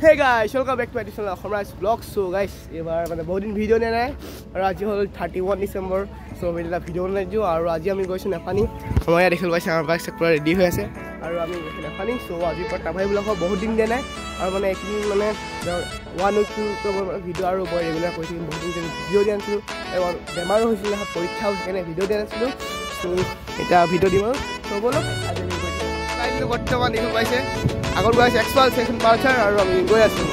Hey guys, welcome back to my channel Akhamraj Vlog. So guys, এবাৰ মানে বহুত দিন ভিডিও নাই আৰু আজি হল 31 ডিসেম্বৰ। সো আমি এটা ভিডিও বনাইছো আৰু আজি আমি গৈছো নেপানি। সময় দেখিল পাইছে আমাৰ বাইক পুৰা ৰেডি হৈ আছে আৰু আমি গৈছো নেপানি। সো আজি পৰা টাভাই ব্লগ বহুত দিন দিয়া নাই আৰু মানে একদিন মানে 1 উইক টু ভিডিও আৰু মই ৰেগুলাৰ কৰি থাকিম। বহুত দিন ভিডিও দিয়া নাছিলো, বেমাৰো হৈছিল, পৰীক্ষাও সেইকাৰণে ভিডিও দিয়া নাছিলো। সো এটা ভিডিও দিম আৰু সো বলক আজি আমি গৈছো লাইনটো বৰ্তমান দেখিল পাইছে আগৰ গৈ আছে এক্সপাল সেকশন পালচাৰ আৰু আমি গৈ আছো।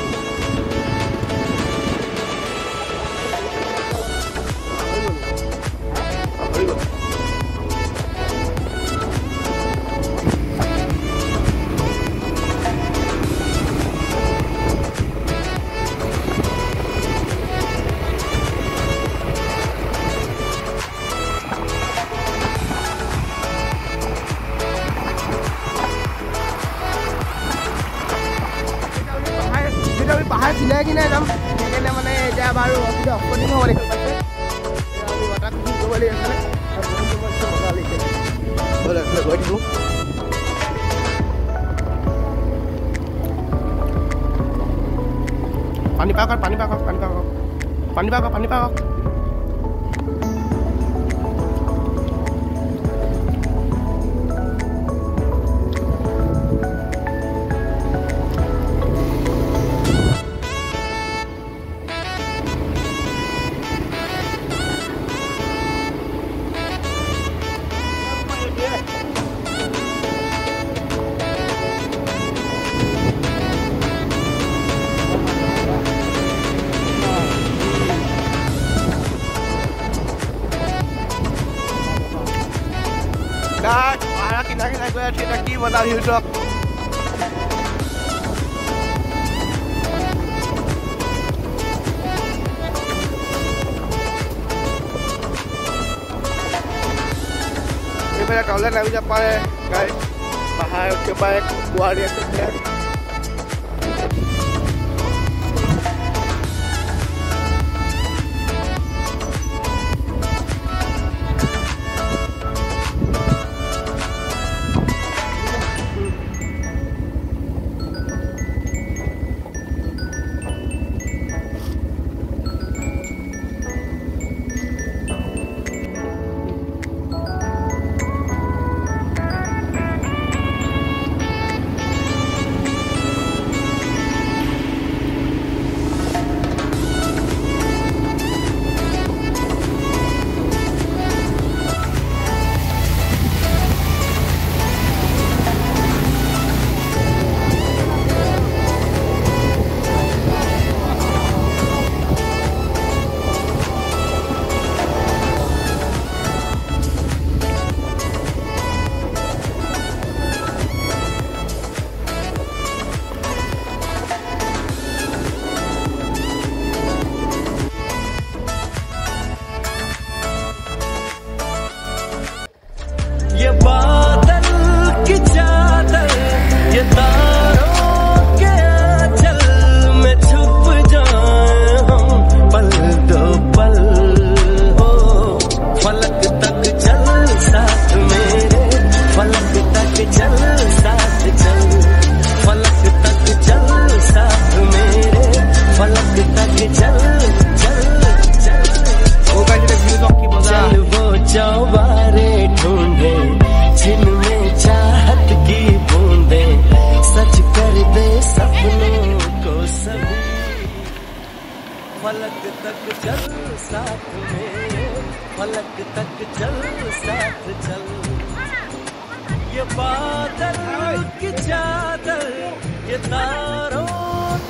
পাহাৰ কিনাৰে কিনাৰে যাম, সেইকাৰণে মানে এতিয়া বাৰু অসুবিধা অপদিন হ'ব দেখিব পাইছে। আমি ৱাটাৰ ক্ৰুজ কৰিব লাগিব এইফালে আৰু বহুত মজা লাগিছে। ব'ল এইফালে গৈ থাকোঁ। পানী পাওক পানী পাওক পানী পাওক পানী পাওক পানী পাওক। Para kita gue kita ki modal hidup. Ini pada kalian nak bisa pakai guys. Bahaya coba buat dia sebentar. ये बादल की चादर ये तारों के आंचल में छुप जाए हम पल दो पल हो फलक तक चल साथ मेरे फलक तक चल साथ चल फलक तक चल साथ मेरे फलक तक चल चल चल वो चौबारे ढूंढे जिनमें चाहत की बूंदे सच कर दे सपनों को सभी फलक तक चल साथ में फलक तक चल साथ चल ये बादल की चादर ये तारों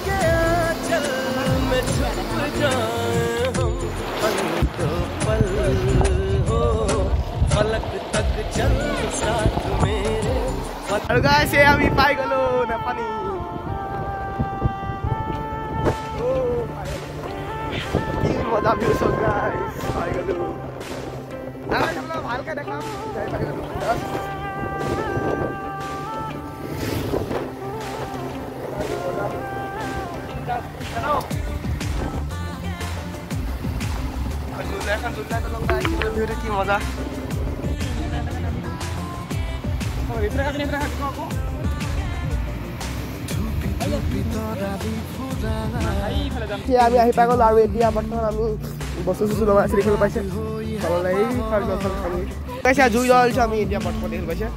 के आंचल में छुप जाए हम पल दो पल हो फलक तक चल साथ मेरे। और गाइस ये अभी पाई गलो नेपाली ओ ये मजा भी सो गाइस पाई गलो ना हम लोग भालके देखा जाय पाई गलो चलो दुल्ला तो गाइस ये भिडियो की मजा Ini আমি আহি পাই গ'লো আৰু এতিয়া বৰ্তমান আমি বস্তু চস্তু লগাই আছোঁ দেখিবলৈ পাইছে তললৈ পাইছে জুই জ্বলাইছোঁ আমি এতিয়া বৰ্তমান দেখিবলৈ পাইছে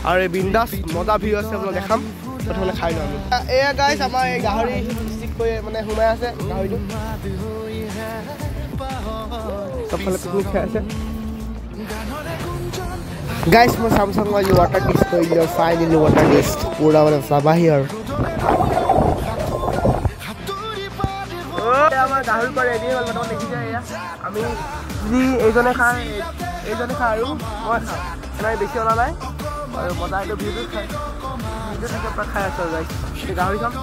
আৰু এই বিন্দাছ মজা ভিউ আছে আপোনাক দেখাম প্ৰথমে খাই লওঁ আমি এয়া গাইছ আমাৰ এই গাহৰি ষ্টিক কৰি মানে সোমাই আছে গাহৰিটো চবফালে পিকনিক খাই আছে গাইছ মই চামচাং মই ৱাটাৰ টেষ্ট কৰিলোঁ চাই দিলোঁ ৱাটাৰ টেষ্ট পুৰা মানে চাবাহি আৰু আমাৰ গাহৰি পৰা ৰেডি হ'ল বৰ্তমান দেখিছে এয়া আমি যি এইজনে খাই আৰু মই খাওঁ নাই বেছি অনা নাই আৰু মজা এইটো ভিউটো থাকে পৰা খাই আছোঁ আৰু গাইছ গাহৰি খাম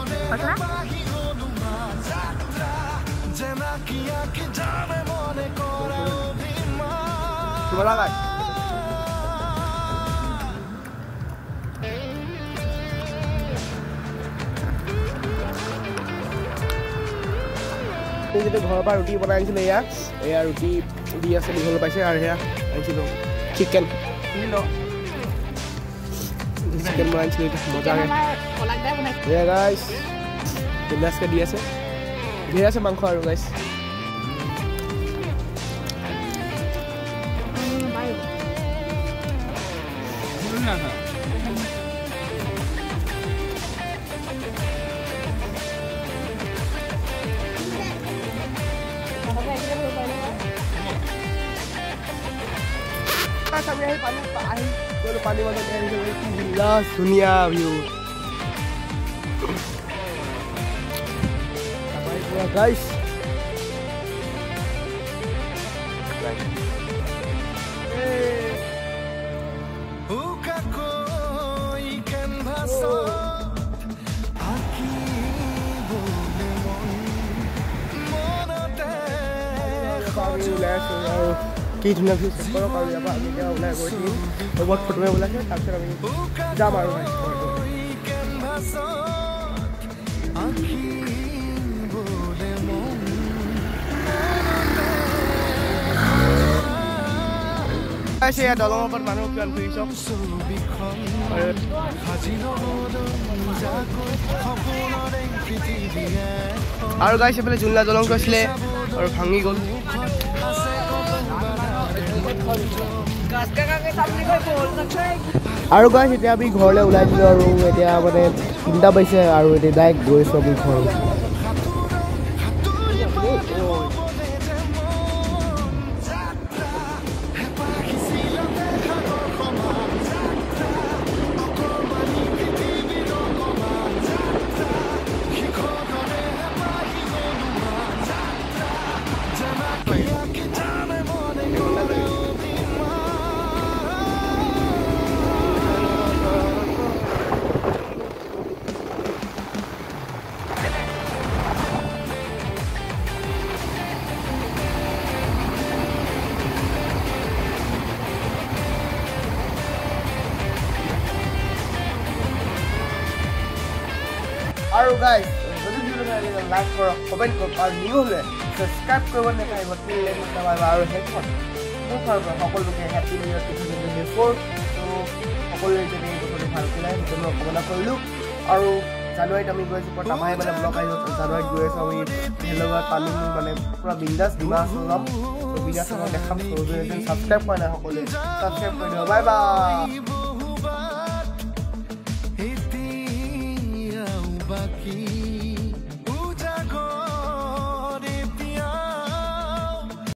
তোমালোক যিটো ঘৰৰ পৰা ৰুটি বনাই আনিছিলোঁ এয়া ৰুটি দি আছে দেখিবলৈ পাইছে আৰু সেয়া আনিছিলোঁ চিকেন বনাই আনিছিলোঁ মজাকৈ এয়া গাইছ বিন্দাছকৈ দি আছে ধেৰ আছে মাংস আৰু গাইছ আমি আহি গ'লো পানী মাজত ধুনীয়া ভিউ গাইছ কি ধুনীয়া ভিউ চেক কৰক আৰু ইয়াৰ পৰা আমি এতিয়া ওলাই গৈ থাকিম বহুত ফটো ওলাইছে তাৰপিছত আমি যাম আৰু এয়া দলঙৰ ওপৰত মানুহ কিমান ঘূৰি চাওক আৰু গাইছ এইফালে জুনলা দলংটো আছিলে আৰু ভাঙি গ'ল আৰু গাইছ এতিয়া আমি ঘৰলৈ ওলাই দিলোঁ আৰু এতিয়া মানে 3টা বাজিছে আৰু এতিয়া ডাইৰেক্ট গৈছোঁ আমি ঘৰলৈ আৰু গাইছ যদি ভিডিঅ'টো ভাল লাগিলে লাইক কৰক কমেণ্ট কৰক আৰু নিউ হ'লে ছাবস্ক্ৰাইব কৰিব নাপাহৰিব আৰু হেডফোন মোৰ ফালৰ পৰা সকলোকে হেপী নিউ ইয়েৰ 2024 সকলোৱে যদি এই বছৰটো ভালকৈ লাগে সেইটো মই কামনা কৰিলোঁ আৰু জানুৱাৰীত আমি গৈ আছোঁ তামাহে মানে ব্লগ আহিব জানুৱাৰীত গৈ আছোঁ আমি হেলগত পানী মানে পূৰা বিন্দাছ ডিমা ল'ম বিন্দাছ দেখাম ছাবস্ক্ৰাইব কৰা নাই সকলোৱে ছাবস্ক্ৰাইব কৰি দিব বাই বাই